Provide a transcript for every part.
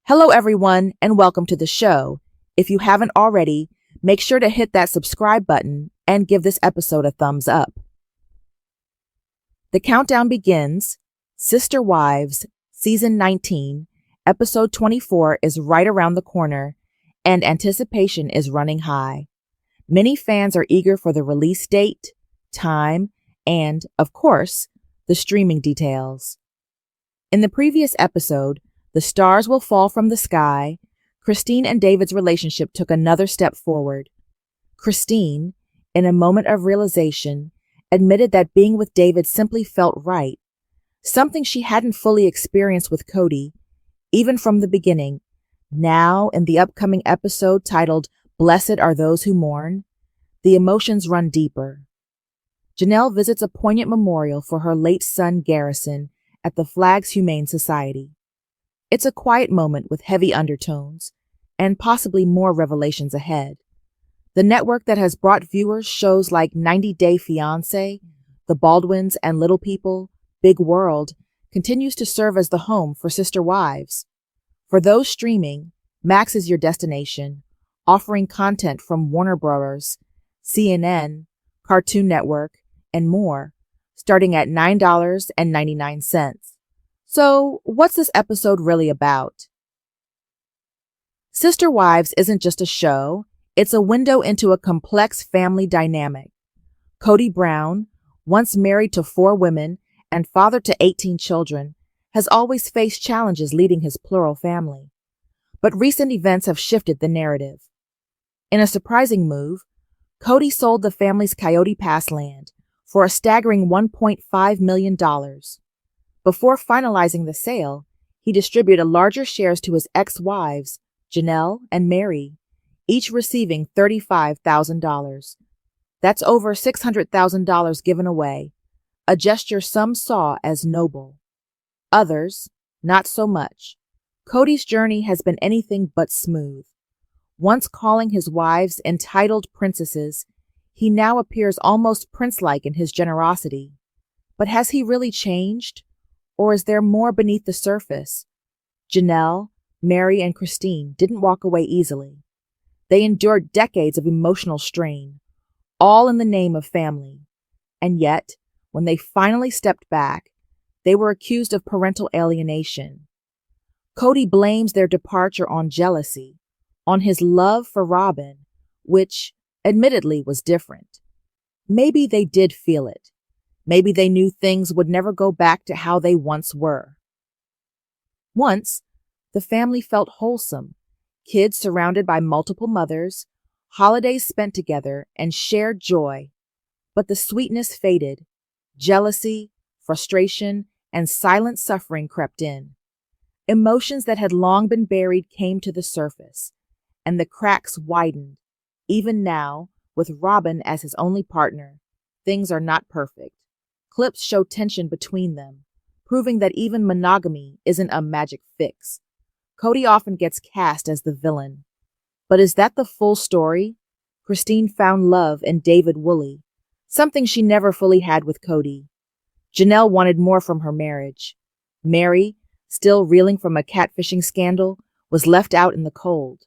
Hello, everyone, and welcome to the show. If you haven't already, make sure to hit that subscribe button and give this episode a thumbs up. The countdown begins. Sister Wives, Season 19, Episode 24 is right around the corner, and anticipation is running high. Many fans are eager for the release date, time, and, of course, the streaming details. In the previous episode, The Stars Will Fall from the Sky, Christine and David's relationship took another step forward. Christine, in a moment of realization, admitted that being with David simply felt right, something she hadn't fully experienced with Kody, even from the beginning. Now, in the upcoming episode titled Blessed Are Those Who Mourn, the emotions run deeper. Janelle visits a poignant memorial for her late son Garrison at the Flags Humane Society. It's a quiet moment with heavy undertones, and possibly more revelations ahead. The network that has brought viewers shows like 90 Day Fiancé, The Baldwins and Little People, Big World, continues to serve as the home for Sister Wives. For those streaming, Max is your destination, offering content from Warner Bros., CNN, Cartoon Network, and more, starting at $9.99. So, what's this episode really about? Sister Wives isn't just a show, it's a window into a complex family dynamic. Kody Brown, once married to 4 women and father to 18 children, has always faced challenges leading his plural family. But recent events have shifted the narrative. In a surprising move, Kody sold the family's Coyote Pass land for a staggering $1.5 million. Before finalizing the sale, he distributed larger shares to his ex-wives, Janelle and Meri, each receiving $35,000. That's over $600,000 given away, a gesture some saw as noble. Others, not so much. Kody's journey has been anything but smooth. Once calling his wives entitled princesses, he now appears almost prince-like in his generosity. But has he really changed? Or is there more beneath the surface? Janelle, Meri, and Christine didn't walk away easily. They endured decades of emotional strain, all in the name of family. And yet, when they finally stepped back, they were accused of parental alienation. Kody blames their departure on jealousy, on his love for Robyn, which, admittedly, was different. Maybe they did feel it. Maybe they knew things would never go back to how they once were. Once, the family felt wholesome, kids surrounded by multiple mothers, holidays spent together, and shared joy. But the sweetness faded. Jealousy, frustration, and silent suffering crept in. Emotions that had long been buried came to the surface, and the cracks widened. Even now, with Robyn as his only partner, things are not perfect. Clips show tension between them, proving that even monogamy isn't a magic fix. Kody often gets cast as the villain. But is that the full story? Christine found love in David Woolley, something she never fully had with Kody. Janelle wanted more from her marriage. Meri, still reeling from a catfishing scandal, was left out in the cold.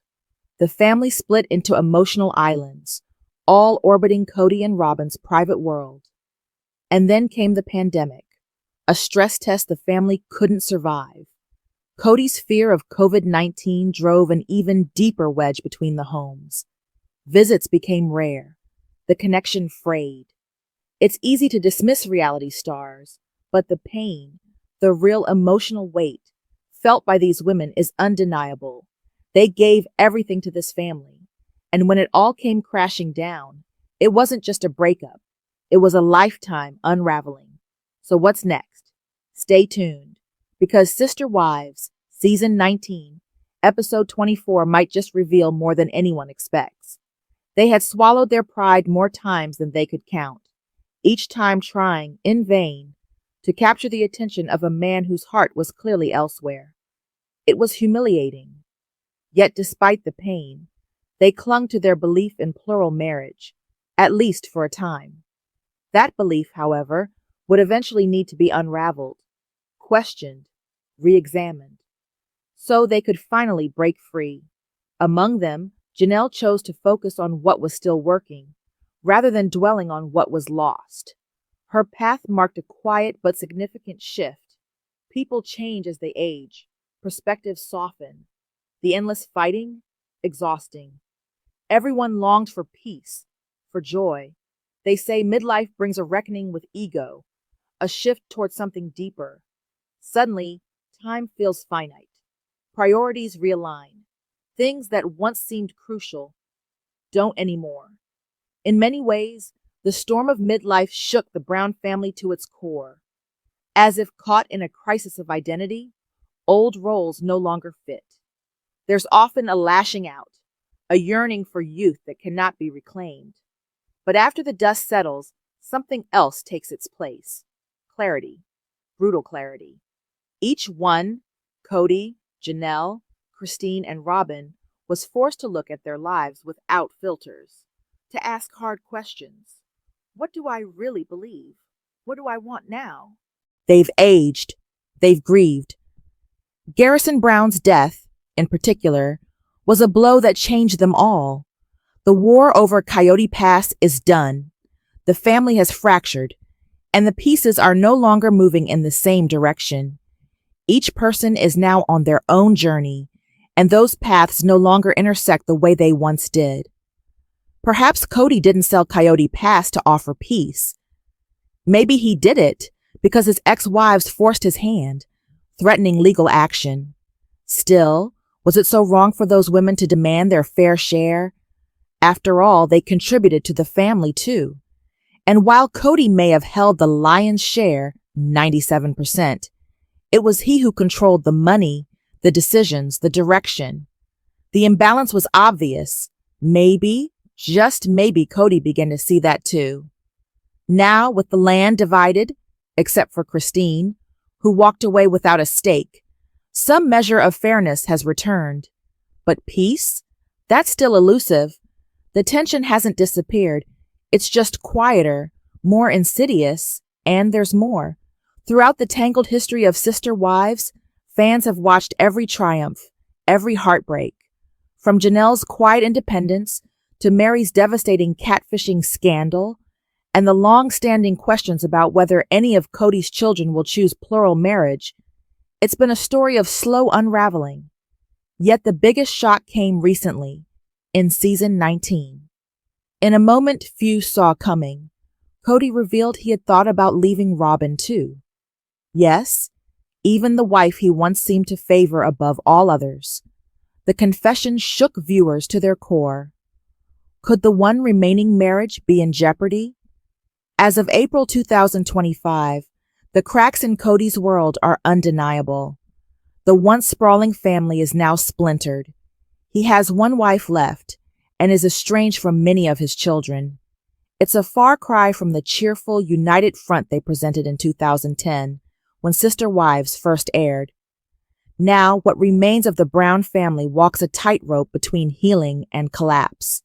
The family split into emotional islands, all orbiting Kody and Robyn's private world. And then came the pandemic, a stress test the family couldn't survive. Kody's fear of COVID-19 drove an even deeper wedge between the homes. Visits became rare, the connection frayed. It's easy to dismiss reality stars, but the pain, the real emotional weight, felt by these women is undeniable. They gave everything to this family, and when it all came crashing down, it wasn't just a breakup. It was a lifetime unraveling. So what's next? Stay tuned, because Sister Wives, Season 19, Episode 24 might just reveal more than anyone expects. They had swallowed their pride more times than they could count, each time trying, in vain, to capture the attention of a man whose heart was clearly elsewhere. It was humiliating. Yet despite the pain, they clung to their belief in plural marriage, at least for a time. That belief, however, would eventually need to be unraveled, questioned, re-examined. so they could finally break free. Among them, Janelle chose to focus on what was still working, rather than dwelling on what was lost. Her path marked a quiet but significant shift. People change as they age, perspectives soften. The endless fighting, exhausting. Everyone longed for peace, for joy. They say midlife brings a reckoning with ego, a shift towards something deeper. Suddenly, time feels finite. Priorities realign. Things that once seemed crucial don't anymore. In many ways, the storm of midlife shook the Brown family to its core. As if caught in a crisis of identity, old roles no longer fit. There's often a lashing out, a yearning for youth that cannot be reclaimed. But after the dust settles, something else takes its place. Clarity. Brutal clarity. Each one, Kody, Janelle, Christine, and Robyn, was forced to look at their lives without filters, to ask hard questions. What do I really believe? What do I want now? They've aged. They've grieved. Garrison Brown's death, in particular, was a blow that changed them all. The war over Coyote Pass is done. The family has fractured, and the pieces are no longer moving in the same direction. Each person is now on their own journey, and those paths no longer intersect the way they once did. Perhaps Kody didn't sell Coyote Pass to offer peace. Maybe he did it because his ex-wives forced his hand, threatening legal action. Still, was it so wrong for those women to demand their fair share? After all, they contributed to the family too. And while Kody may have held the lion's share, 97%, it was he who controlled the money, the decisions, the direction. The imbalance was obvious. Maybe, just maybe, Kody began to see that too. Now, with the land divided, except for Christine, who walked away without a stake, some measure of fairness has returned. But peace? That's still elusive. The tension hasn't disappeared. It's just quieter, more insidious, and there's more. Throughout the tangled history of sister wives, fans have watched every triumph, every heartbreak. From Janelle's quiet independence to Meri's devastating catfishing scandal, and the long-standing questions about whether any of Kody's children will choose plural marriage, it's been a story of slow unraveling. Yet the biggest shock came recently, in season 19. In a moment few saw coming, Kody revealed he had thought about leaving Robyn too. Yes, even the wife he once seemed to favor above all others. The confession shook viewers to their core. Could the one remaining marriage be in jeopardy? As of April 2025, the cracks in Kody's world are undeniable. The once sprawling family is now splintered. He has one wife left and is estranged from many of his children. It's a far cry from the cheerful, united front they presented in 2010, when Sister Wives first aired. Now, what remains of the Brown family walks a tightrope between healing and collapse.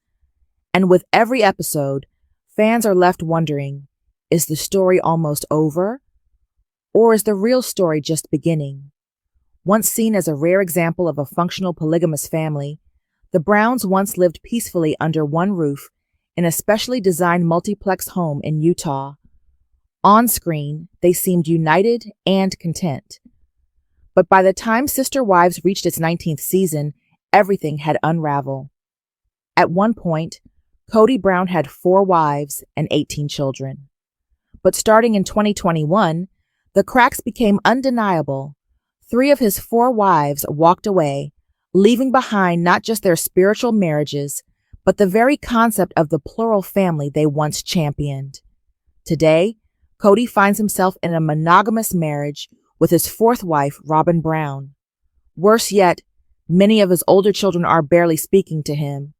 And with every episode, fans are left wondering, is the story almost over? Or is the real story just beginning? Once seen as a rare example of a functional polygamous family, the Browns once lived peacefully under one roof in a specially designed multiplex home in Utah. On screen, they seemed united and content. But by the time Sister Wives reached its 19th season, everything had unraveled. At one point, Kody Brown had 4 wives and 18 children. But starting in 2021, the cracks became undeniable. 3 of his 4 wives walked away, leaving behind not just their spiritual marriages, but the very concept of the plural family they once championed. Today, Kody finds himself in a monogamous marriage with his 4th wife, Robyn Brown. Worse yet, many of his older children are barely speaking to him.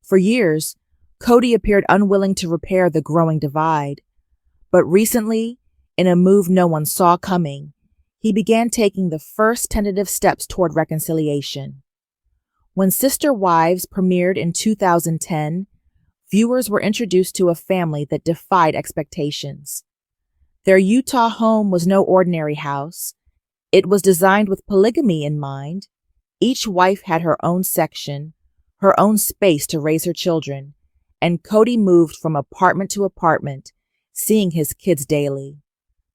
For years, Kody appeared unwilling to repair the growing divide. But recently, in a move no one saw coming, he began taking the first tentative steps toward reconciliation. When Sister Wives premiered in 2010, viewers were introduced to a family that defied expectations. Their Utah home was no ordinary house. It was designed with polygamy in mind, Each wife had her own section, her own space to raise her children, and Kody moved from apartment to apartment, seeing his kids daily.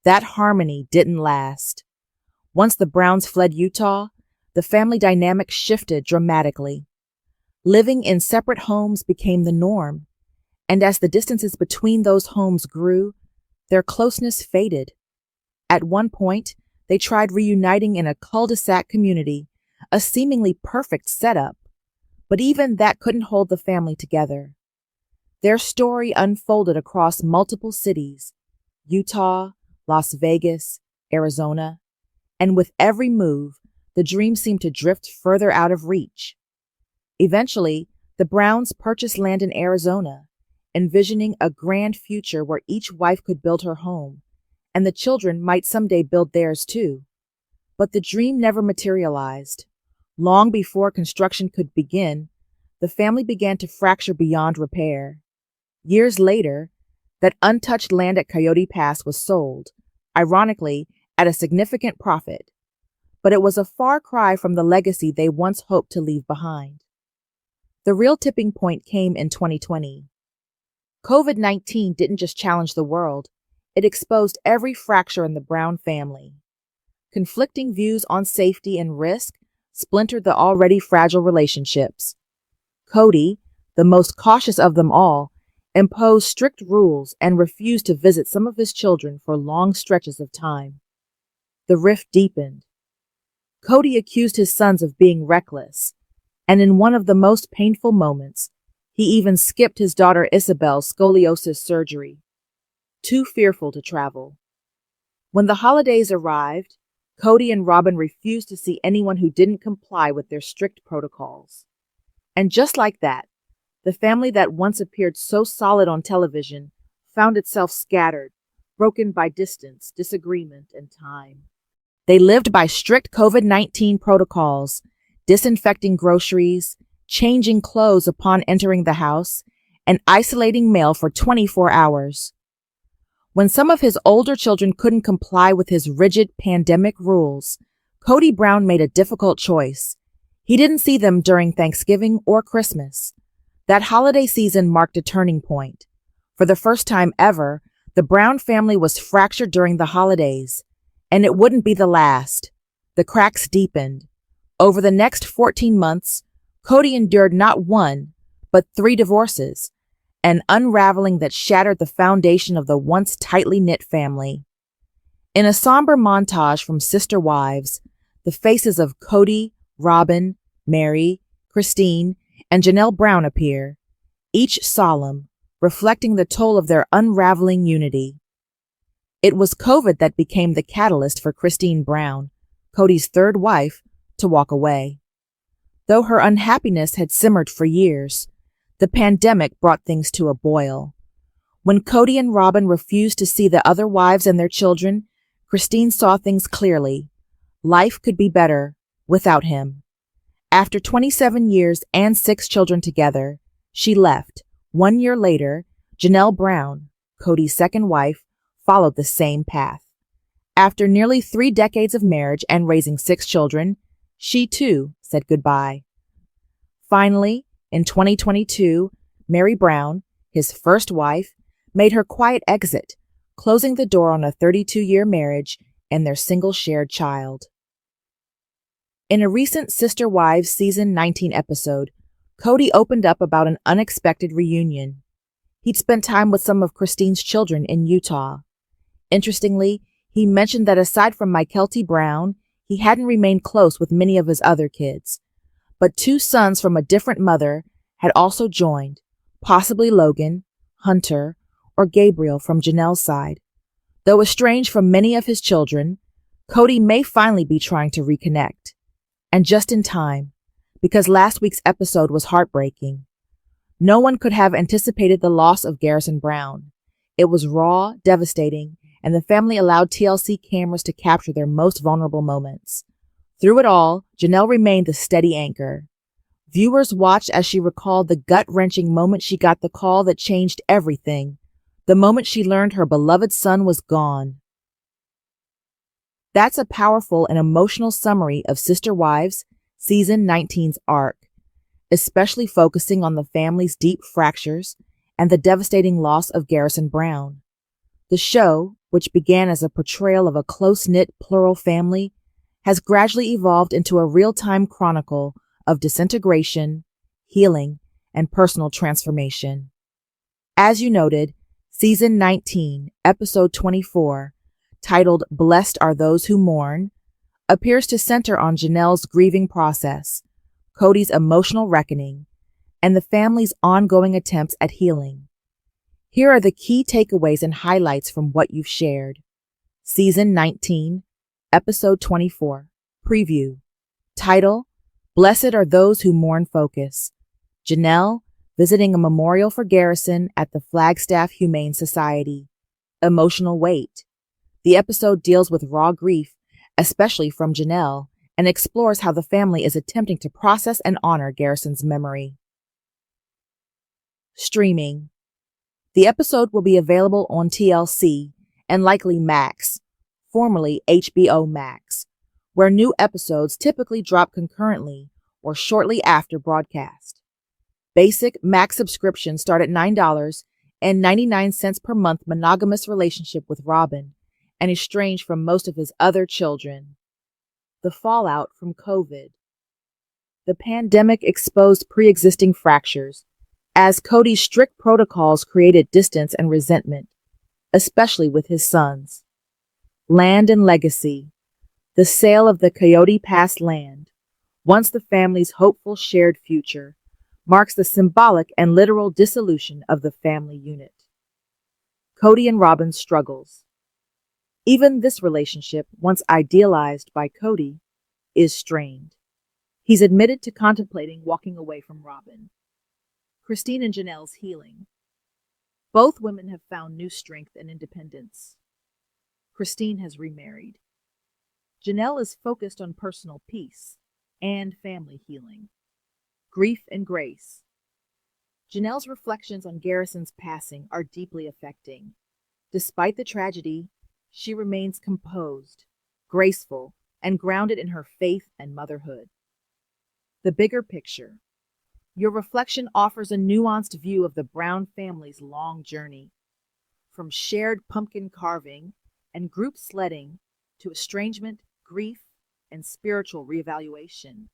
That harmony didn't last. Once the Browns fled Utah, the family dynamic shifted dramatically. Living in separate homes became the norm, and as the distances between those homes grew, their closeness faded. At one point, they tried reuniting in a cul-de-sac community, a seemingly perfect setup, but even that couldn't hold the family together. Their story unfolded across multiple cities, Utah, Las Vegas, Arizona, and with every move, the dream seemed to drift further out of reach. Eventually, the Browns purchased land in Arizona, envisioning a grand future where each wife could build her home, and the children might someday build theirs too. But the dream never materialized. Long before construction could begin, the family began to fracture beyond repair. Years later, that untouched land at Coyote Pass was sold, ironically, at a significant profit. But it was a far cry from the legacy they once hoped to leave behind. The real tipping point came in 2020. COVID-19 didn't just challenge the world, it exposed every fracture in the Brown family. Conflicting views on safety and risk splintered the already fragile relationships. Kody, the most cautious of them all, imposed strict rules and refused to visit some of his children for long stretches of time. The rift deepened. Kody accused his sons of being reckless, and in one of the most painful moments, he even skipped his daughter Isabel's scoliosis surgery, too fearful to travel. When the holidays arrived, Kody and Robyn refused to see anyone who didn't comply with their strict protocols. And just like that, the family that once appeared so solid on television found itself scattered, broken by distance, disagreement, and time. They lived by strict COVID-19 protocols, disinfecting groceries, changing clothes upon entering the house, and isolating mail for 24 hours. When some of his older children couldn't comply with his rigid pandemic rules, Kody Brown made a difficult choice. He didn't see them during Thanksgiving or Christmas. That holiday season marked a turning point. For the first time ever, the Brown family was fractured during the holidays, and it wouldn't be the last. The cracks deepened. Over the next 14 months, Kody endured not one, but 3 divorces, an unraveling that shattered the foundation of the once tightly knit family. In a somber montage from Sister Wives, the faces of Kody, Robyn, Meri, Christine, and Janelle Brown appear, each solemn, reflecting the toll of their unraveling unity. It was COVID that became the catalyst for Christine Brown, Kody's third wife, to walk away. Though her unhappiness had simmered for years, the pandemic brought things to a boil. When Kody and Robyn refused to see the other wives and their children, Christine saw things clearly. Life could be better without him. After 27 years and 6 children together, she left. 1 year later, Janelle Brown, Kody's second wife, followed the same path. After nearly 3 decades of marriage and raising 6 children, she too said goodbye. Finally, in 2022, Meri Brown, his first wife, made her quiet exit, closing the door on a 32-year marriage and their single shared child. In a recent Sister Wives Season 19 episode, Kody opened up about an unexpected reunion. He'd spent time with some of Christine's children in Utah. Interestingly, he mentioned that aside from Kody Brown, he hadn't remained close with many of his other kids. But 2 sons from a different mother had also joined, possibly Logan, Hunter, or Gabriel from Janelle's side. Though estranged from many of his children, Kody may finally be trying to reconnect. And just in time, because last week's episode was heartbreaking. No one could have anticipated the loss of Garrison Brown. It was raw, devastating, and the family allowed TLC cameras to capture their most vulnerable moments. Through it all, Janelle remained the steady anchor. Viewers watched as she recalled the gut-wrenching moment she got the call that changed everything, the moment she learned her beloved son was gone. That's a powerful and emotional summary of Sister Wives, Season 19's arc, especially focusing on the family's deep fractures and the devastating loss of Garrison Brown. The show, which began as a portrayal of a close-knit plural family, has gradually evolved into a real-time chronicle of disintegration, healing, and personal transformation. As you noted, Season 19, Episode 24, titled Blessed Are Those Who Mourn, appears to center on Janelle's grieving process, Kody's emotional reckoning, and the family's ongoing attempts at healing. Here are the key takeaways and highlights from what you've shared. Season 19, Episode 24, Preview. Title, Blessed Are Those Who Mourn Focus. Janelle, visiting a memorial for Garrison at the Flagstaff Humane Society. Emotional weight. The episode deals with raw grief, especially from Janelle, and explores how the family is attempting to process and honor Garrison's memory. Streaming. The episode will be available on TLC and likely Max, formerly HBO Max, where new episodes typically drop concurrently or shortly after broadcast. Basic Max subscriptions start at $9.99 per month. Monogamous relationship with Robyn, and estranged from most of his other children. The fallout from COVID. The pandemic exposed pre-existing fractures, as Kody's strict protocols created distance and resentment, especially with his sons. Land and legacy. The sale of the Coyote Pass land, once the family's hopeful shared future, marks the symbolic and literal dissolution of the family unit. Kody and Robyn's struggles. Even this relationship, once idealized by Kody, is strained. He's admitted to contemplating walking away from Robyn. Christine and Janelle's healing. Both women have found new strength and independence. Christine has remarried. Janelle is focused on personal peace and family healing. Grief and grace. Janelle's reflections on Garrison's passing are deeply affecting. Despite the tragedy, she remains composed, graceful, and grounded in her faith and motherhood. The bigger picture. Your reflection offers a nuanced view of the Brown family's long journey, from shared pumpkin carving and group sledding to estrangement, grief, and spiritual reevaluation.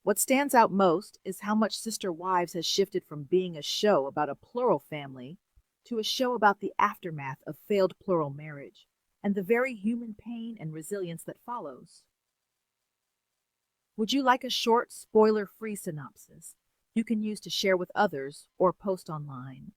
What stands out most is how much Sister Wives has shifted from being a show about a plural family to a show about the aftermath of failed plural marriage and the very human pain and resilience that follows. Would you like a short, spoiler-free synopsis you can use to share with others or post online?